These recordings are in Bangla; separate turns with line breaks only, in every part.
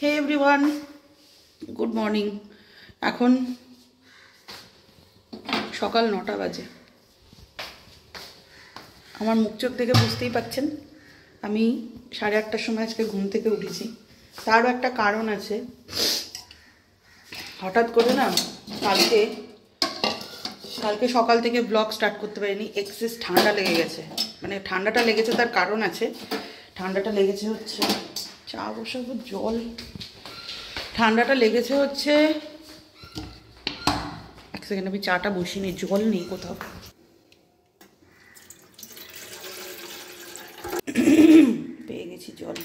হে এভরিওয়ান, গুড মর্নিং। এখন সকাল 9টা বাজে। আমার মুখ চোখ দেখে বুঝতেই পাচ্ছেন আমি 8:30টার সময় আজকে ঘুম থেকে উঠেছি। তারও একটা কারণ আছে। হঠাৎ করে না কালকে সকাল থেকে ব্লগ স্টার্ট করতে পারিনি। এক্সেস ঠান্ডা লেগে গেছে। মানে ঠান্ডাটা লেগেছে তার কারণ আছে। ঠান্ডাটা লেগেছে হচ্ছে চা বসাবো জল। ঠান্ডাটা লেগেছে হচ্ছে এক সেকেন্ড, আমি চাটা বসিনি, জল নেই কোথাও। পেয়ে গেছি জল।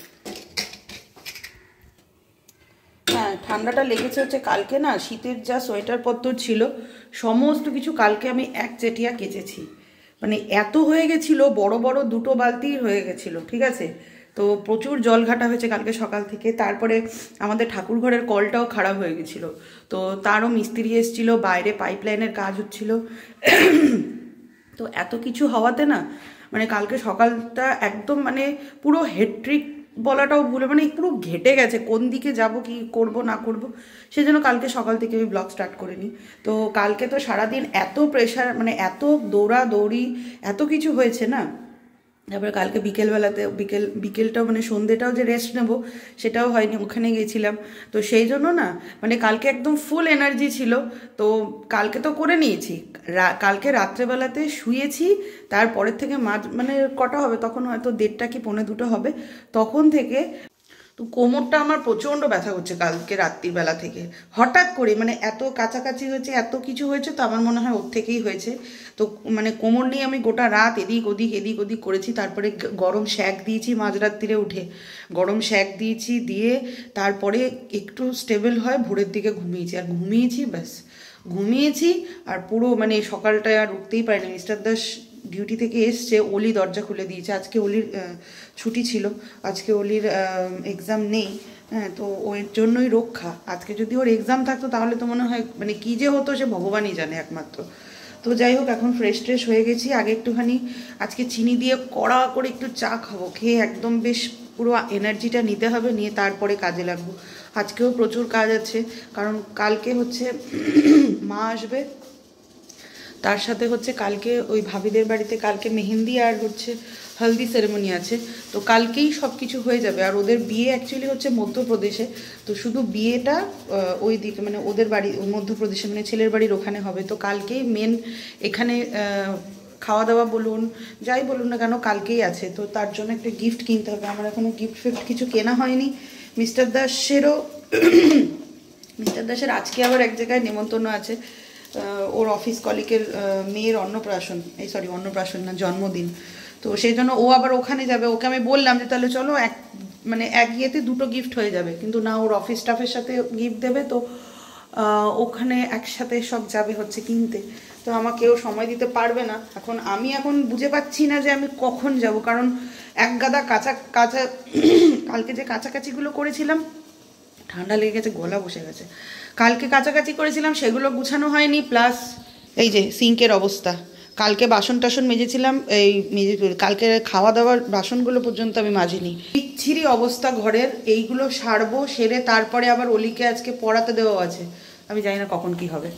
হ্যাঁ, ঠান্ডাটা লেগেছে হচ্ছে কালকে না শীতের যা সোয়েটার পত্র ছিল সমস্ত কিছু কালকে আমি একচেটিয়া কেচেছি। মানে এত হয়ে গেছিলো, বড় বড় 2টো বালতি হয়ে গেছিলো, ঠিক আছে। তো প্রচুর জল ঘাটা হয়েছে কালকে সকাল থেকে। তারপরে আমাদের ঠাকুর ঘরের কলটাও খারাপ হয়ে গেছিলো, তো তারও মিস্ত্রি এসেছিলো, বাইরে পাইপলাইনের কাজ হচ্ছিলো। তো এত কিছু হওয়াতে না মানে কালকে সকালটা একদম মানে পুরো হেট্রিক বলাটাও ভুলে, মানে পুরো ঘেটে গেছে কোন দিকে যাব, কি করব না করব। সেই জন্য কালকে সকাল থেকে আমি ব্লগ স্টার্ট করিনি। তো কালকে তো সারাদিন এত প্রেশার, মানে এত দৌড়াদৌড়ি, এত কিছু হয়েছে না। তারপরে কালকে বিকেলবেলাতে বিকেলটাও মানে সন্ধ্যেটাও যে রেস্ট নেব সেটাও হয়নি, ওখানে গিয়েছিলাম। তো সেই জন্য না মানে কালকে একদম ফুল এনার্জি ছিল। তো কালকে তো করে নিয়েছি। কালকে রাত্রেবেলাতে শুয়েছি, তারপরের থেকে মানে কটা হবে তখন, হয়তো 1:30 কি 1:45 হবে। তখন থেকে তো কোমরটা আমার প্রচণ্ড ব্যথা করছে কালকে রাত্রিবেলা থেকে। হঠাৎ করে মানে এত কাছাকাছি হয়েছে, এত কিছু হয়েছে, তো আমার মনে হয় ওর থেকেই হয়েছে। তো মানে কোমর নিয়ে আমি গোটা রাত এদিক ওদিক করেছি। তারপরে গরম শ্যাক দিয়েছি মাঝরাত্রিরে উঠে, গরম শ্যাক দিয়েছি, দিয়ে তারপরে একটু স্টেবল হয় ভোরের দিকে ঘুমিয়েছি ব্যাস। ঘুমিয়েছি আর পুরো মানে সকালটায় আর উঠতেই পারিনি। মিস্টার দাস ডিউটি থেকে এসছে, অলি দরজা খুলে দিয়েছে। আজকে অলির ছুটি ছিল, আজকে অলির এক্সাম নেই। হ্যাঁ, তো ওর জন্যই রক্ষা। আজকে যদি ওর এক্সাম থাকতো তাহলে তো মনে হয় মানে কী যে হতো সে ভগবানই জানে একমাত্র। তো যাই হোক, এখন ফ্রেশ ট্রেশ হয়ে গেছি। আগে একটুখানি আজকে চিনি দিয়ে কড়া করে একটু চা খাবো, খেয়ে একদম বেশ পুরো এনার্জিটা নিতে হবে, নিয়ে তারপরে কাজে লাগবো। আজকেও প্রচুর কাজ আছে, কারণ কালকে হচ্ছে মা আসবে, তার সাথে হচ্ছে কালকে ওই ভাবিদের বাড়িতে কালকে মেহেন্দি আর হচ্ছে হলদি সেরেমনি আছে। তো কালকেই সব কিছু হয়ে যাবে। আর ওদের বিয়ে অ্যাকচুয়ালি হচ্ছে মধ্যপ্রদেশে। তো শুধু বিয়েটা ওই দিকে মানে ওদের বাড়ি মধ্যপ্রদেশে, মানে ছেলের বাড়ির ওখানে হবে। তো কালকেই মেন এখানে খাওয়া দাওয়া বলুন যাই বলুন না কেন কালকেই আছে। তো তার জন্য একটা গিফট কিনতে হবে। আমার এখনও গিফট ফিফট কিছু কেনা হয়নি। মিস্টার দাসের আজকে আবার এক জায়গায় নেমন্তন্ন আছে। ওর অফিস কলিগের মেয়ের অন্নপ্রাশন না, জন্মদিন। তো সেই জন্য ও আবার ওখানে যাবে। ওকে আমি বললাম যে তাহলে চলো এক ইয়েতে 2টো গিফট হয়ে যাবে, কিন্তু না, ওর অফিস স্টাফের সাথে গিফট দেবে। তো ওখানে একসাথে সব যাবে হচ্ছে কিনতে। তো আমাকেও সময় দিতে পারবে না। আমি এখন বুঝে পাচ্ছি না যে আমি কখন যাব, কারণ এক গাদা কাঁচা কালকে যে কাছাকাছিগুলো করেছিলাম, ঠান্ডা লেগে গেছে, গলা বসে গেছে। কালকে কাছাকাছি করেছিলাম সেগুলো গুছানো হয়নি, প্লাস এই যে সিঙ্কের অবস্থা। কালকে বাসন টাসন মেজেছিলাম, কালকে খাওয়া দাওয়ার বাসনগুলো পর্যন্ত আমি মাজিনি। বিচ্ছিরি অবস্থা ঘরের। এইগুলো সারবো, সেরে তারপরে আবার অলিকে আজকে পড়াতে দেওয়া আছে। আমি জানি না কখন কি হবে।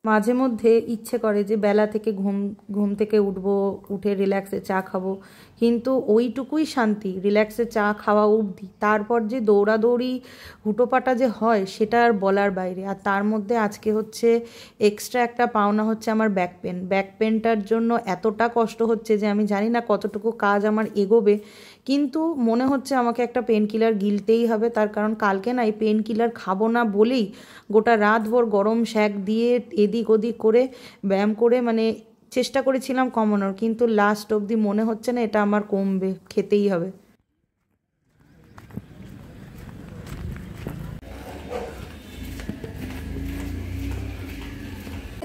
মাঝে মধ্যে ইচ্ছে করে যে বেলা থেকে ঘুম থেকে উঠে রিল্যাক্সে চা খাবো, কিন্তু ওইটুকুই শান্তি, রিল্যাক্সে চা খাওয়া অবধি। তারপর যে দৌড়াদৌড়ি হুটোপাটা যে হয় সেটা আর বলার বাইরে। আর তার মধ্যে আজকে হচ্ছে এক্সট্রা একটা পাওনা হচ্ছে আমার ব্যাক পেনটার জন্য এতটা কষ্ট হচ্ছে যে আমি জানি না কতটুকু কাজ আমার এগোবে, কিন্তু মনে হচ্ছে আমাকে একটা পেন কিলার গিলতেই হবে। তার কারণ কালকে না এই পেন কিলার খাবো না বলেই গোটা রাতভর গরম শ্যাক দিয়ে এদিক ওদিক করে ব্যায়াম করে মানে চেষ্টা করেছিলাম কমানোর, কিন্তু লাস্ট অবধি মনে হচ্ছে না এটা আমার কমবে, খেতেই হবে।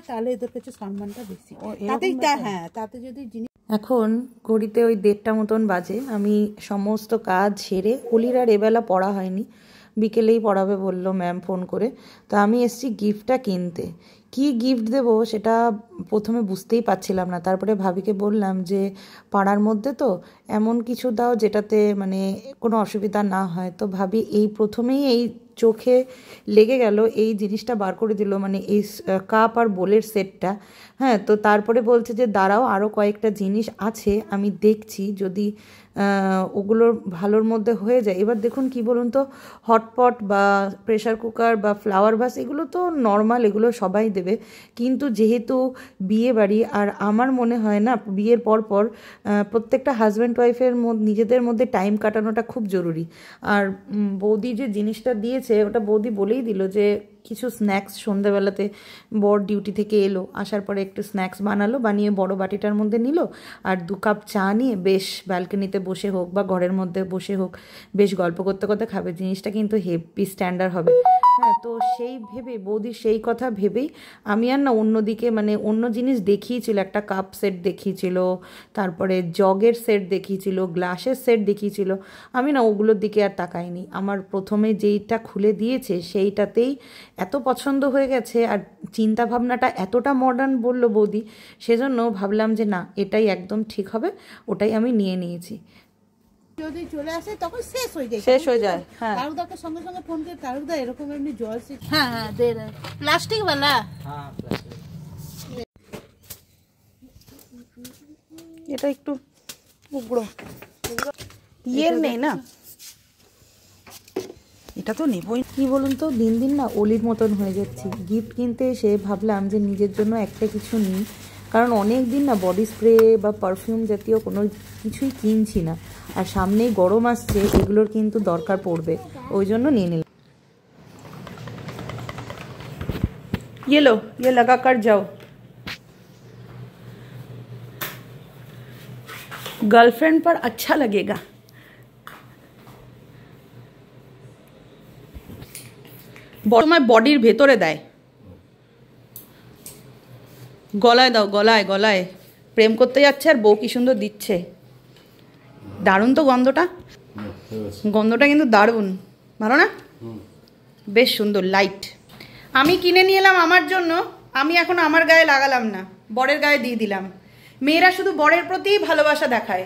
তাহলে এদের কাছে সম্মানটা বেশি, তাতে যদি এখন ঘড়িতে ওই 1:30 মতন বাজে। আমি সমস্ত কাজ সেরে, অলির আর এবেলা পড়া হয়নি, বিকেলেই পড়াবে বললো ম্যাম ফোন করে। তো আমি এসছি গিফটটা কিনতে। কি গিফট দেব সেটা প্রথমে বুঝতেই পারছিলাম না। তারপরে ভাবিকে বললাম যে পাড়ার মধ্যে তো এমন কিছু দাও যেটাতে মানে কোনো অসুবিধা না হয়। তো ভাবি এই প্রথমেই এই চোখে লেগে গেল, এই জিনিসটা বার করে দিল, মানে এই কাপ আর বোলের সেটটা। হ্যাঁ, তো তারপরে বলছে যে দাঁড়াও আরও কয়েকটা জিনিস আছে আমি দেখছি, যদি ওগুলোর ভালোর মধ্যে হয়ে যায়। এবার দেখুন কি বলুন তো, হটপট বা প্রেশার কুকার বা ফ্লাওয়ার ভাস এগুলো তো নর্মাল, এগুলো সবাই দেবে। কিন্তু যেহেতু বিয়ে বাড়ি, আর আমার মনে হয় না বিয়ের পর প্রত্যেকটা হাজব্যান্ড ওয়াইফের নিজেদের মধ্যে টাইম কাটানোটা খুব জরুরি। আর বৌদি যে জিনিসটা দিয়েছে ওটা বৌদি বলেই দিল যে কিছু স্ন্যাক্স সন্ধ্যাবেলাতে বর ডিউটি থেকে এলো, আসার পরে একটু স্ন্যাক্স বানালো, বানিয়ে বড় বাটিটার মধ্যে নিল, আর 2 কাপ চা নিয়ে বেশ ব্যালকনিতে বসে হোক বা ঘরের মধ্যে বসে হোক বেশ গল্প করতে করতে খাবে। জিনিসটা কিন্তু হেভি স্ট্যান্ডার্ড হবে। হ্যাঁ, তো সেই ভেবে বৌদির সেই কথা ভেবেই আমি আর না অন্যদিকে মানে অন্য জিনিস দেখিয়েছিল, একটা কাপ সেট দেখিয়েছিল, তারপরে জগের সেট দেখিয়েছিল, গ্লাসের সেট দেখিয়েছিল, আমি না ওগুলোর দিকে আর তাকাইনি। আমার প্রথমে যেইটা খুলে দিয়েছে সেইটাতেই এত পছন্দ হয়ে গেছে, আর চিন্তা ভাবনাটা এতটা মডার্ন বললো বৌদি, সেজন্য ভাবলাম যে না এটাই একদম ঠিক হবে, ওটাই আমি নিয়ে নিয়েছি।
যদি চলে আসে তখন শেষ হয়ে যায়।
হ্যাঁ,
তারুদাকে সঙ্গে সঙ্গে ফোন করে, তারুদা এরকম এমনি জল সে, হ্যাঁ হ্যাঁ দে দে প্লাস্টিক वाला, হ্যাঁ প্লাস্টিক।
এটা একটু উগ্র ইয়ের নেই না, এটা তো নেবই। কি বলুন তো, দিন দিন না অলির মতন হয়ে যাচ্ছি। গিফট কিনতে এসে ভাবলাম যে নিজের জন্য একটা কিছু নিই, কারণ অনেক দিন না বডি স্প্রে বা পারফিউম জাতীয় কোনো কিছুই কিনছি না, আর সামনেই গরম আসছে, এগুলোর কিন্তু দরকার পড়বে, ওই জন্য নিয়ে নিলাম। ये लो, ये लगा कर जाओ, गर्लफ्रेंड पर अच्छा लगेगा। সময় বডির ভেতরে দেয়, গলায় দাও, গলায় গলায় প্রেম করতে যাচ্ছে আর বউ কি সুন্দর দিচ্ছে। দারুণ তো গন্ধটা, গন্ধটা কিন্তু দারুণ, ভালো না? বেশ সুন্দর লাইট। আমি কিনে নিয়ে এলাম আমার জন্য, আমি এখন আমার গায়ে লাগালাম না, বরের গায়ে দিয়ে দিলাম। মেয়েরা শুধু বরের প্রতি ভালোবাসা দেখায়,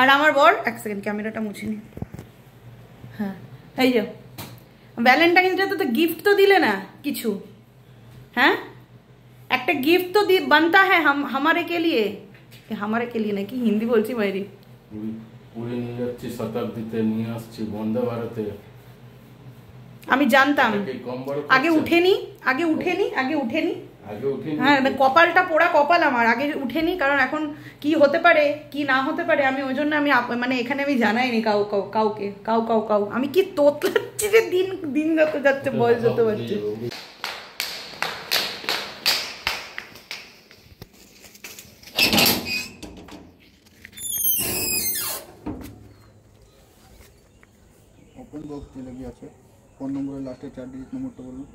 আর আমার বর, এক সেকেন্ড ক্যামেরাটা মুছে নি। হ্যাঁ, এই যে ভ্যালেন্টাইন্স ডে তো গিফট তো দিলে না কিছু, হ্যাঁ একটা গিফট তো बनता है हमारे के लिए, हमारे के लिए নাকি হিন্দি বলছি মাইরি।
পুরো নিয়ে যাচ্ছি শতাব্দীতে, নিয়ে আসছি বন্দে ভারতে।
আমি জানতাম আগে উঠেনি, হ্যাঁ কপালটা পোড়া কপাল আমার, আগে উঠেনি, কারণ এখন কি হতে পারে কি না হতে পারে আমি ওই জন্য আমি মানে এখানে আমি জানাইনি কাউকে। আমি কি তোতলাচ্ছি যে দিন দিন যত যাচ্ছে বয়স যত বাড়ছে।
ওপেন বক্স জিলেবি আছে, ফোন নম্বরের লাস্টে 4 ডিজিট নম্বরটা বলুন।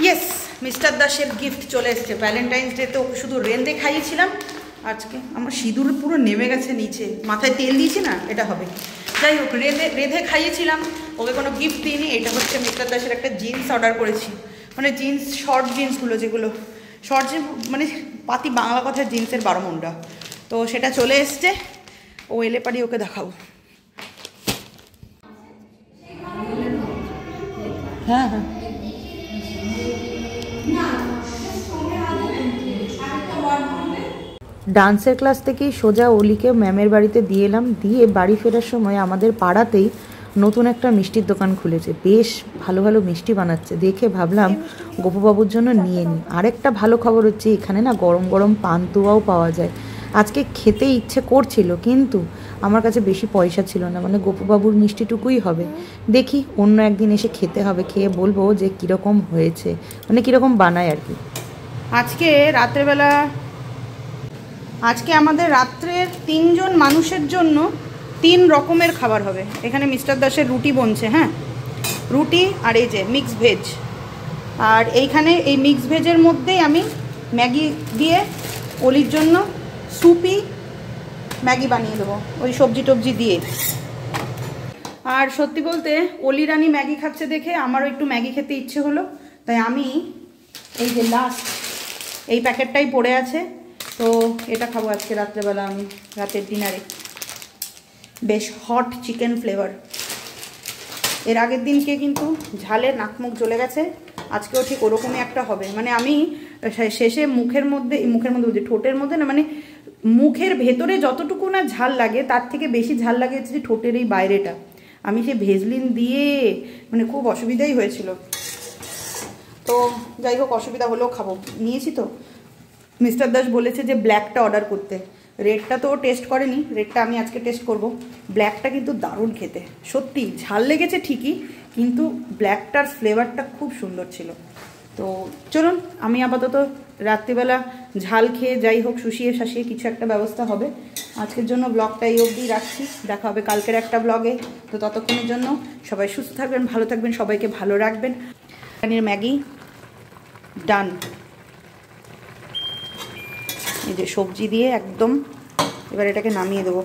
ইয়েস, মিস্টার দাসের গিফট চলে এসছে। ভ্যালেন্টাইন্স ডে তো শুধু রেঁধে খাইয়েছিলাম, আজকে আমার সিঁদুর পুরো নেমে গেছে নিচে, মাথায় তেল দিয়েছি না, এটা হবে। যাই হোক, রেঁধে খাইয়েছিলাম, ওকে কোনো গিফট দিইনি। এটা হচ্ছে মিস্টার দাসের একটা জিন্স অর্ডার করেছি, মানে জিন্স শর্ট জিন্সগুলো, যেগুলো শর্ট জিন্স মানে পাতি বাংলা কথার জিন্সের 12 মুন্ডা, তো সেটা চলে এসছে। ও এলে পারি ওকে দেখাবো। হ্যাঁ হ্যাঁ, ডান্সের ক্লাস থেকেই সোজা অলিকে ম্যামের বাড়িতে দিয়ে এলাম, দিয়ে বাড়ি ফেরার সময় আমাদের পাড়াতেই নতুন একটা মিষ্টির দোকান খুলেছে, বেশ ভালো ভালো মিষ্টি বানাচ্ছে, দেখে ভাবলাম গোপুবাবুর জন্য নিয়ে নিই। আরেকটা ভালো খবর হচ্ছে এখানে না গরম গরম পান্তুয়াও পাওয়া যায়। আজকে খেতে ইচ্ছে করছিল, কিন্তু আমার কাছে বেশি পয়সা ছিল না, মানে গোপুবাবুর মিষ্টিটুকুই হবে। দেখি অন্য একদিন এসে খেতে হবে, খেয়ে বলবো যে কীরকম হয়েছে, মানে কীরকম বানায় আর কি। আজকে আমাদের রাত্রের 3 জন মানুষের জন্য 3 রকমের খাবার হবে। এখানে মিস্টার দাসের রুটি বনছে, হ্যাঁ রুটি, আর এই যে মিক্স ভেজ, আর এইখানে এই মিক্স ভেজের মধ্যেই আমি ম্যাগি দিয়ে অলির জন্য সুপি ম্যাগি বানিয়ে দেবো ওই সবজি টবজি দিয়ে। আর সত্যি বলতে অলি রানী ম্যাগি খাচ্ছে দেখে আমারও একটু ম্যাগি খেতে ইচ্ছে হলো, তাই আমি এই যে লাস্ট এই প্যাকেটটাই পড়ে আছে, তো এটা খাবো আজকে রাত্রেবেলা আমি রাতের ডিনারে। বেশ হট চিকেন ফ্লেভার। এর আগের দিনকে কিন্তু ঝালের নাকমুখ জ্বলে গেছে, আজকেও ঠিক ওরকমই একটা হবে। মানে আমি শেষে মুখের মধ্যে বলছি ঠোঁটের মধ্যে না, মানে মুখের ভেতরে যতটুকু না ঝাল লাগে তার থেকে বেশি ঝাল লাগে হচ্ছে যে ঠোঁটের এই বাইরেটা। আমি সে ভেজলিন দিয়ে মানে খুব অসুবিধাই হয়েছিল। তো যাই হোক, অসুবিধা হলেও খাবো, নিয়েছি তো। মিস্টার দাস বলেছে যে ব্ল্যাকটা অর্ডার করতে, রেডটা তো ও টেস্ট করেনি, রেডটা আমি আজকে টেস্ট করব। ব্ল্যাকটা কিন্তু দারুণ খেতে, সত্যি ঝাল লেগেছে ঠিকই, কিন্তু ব্ল্যাকটার ফ্লেভারটা খুব সুন্দর ছিল। তো চলুন আমি আপাতত রাত্রিবেলা ঝাল খেয়ে যাই হোক শুষিয়ে শাসিয়ে কিছু একটা ব্যবস্থা হবে। আজকের জন্য ব্লগটা এই অবধি রাখছি, দেখা হবে কালকের একটা ব্লগে। তো ততক্ষণের জন্য সবাই সুস্থ থাকবেন, ভালো থাকবেন, সবাইকে ভালো রাখবেন। ম্যাগি ডান, এই যে সবজি দিয়ে একদম, এবার এটাকে নামিয়ে দেবো।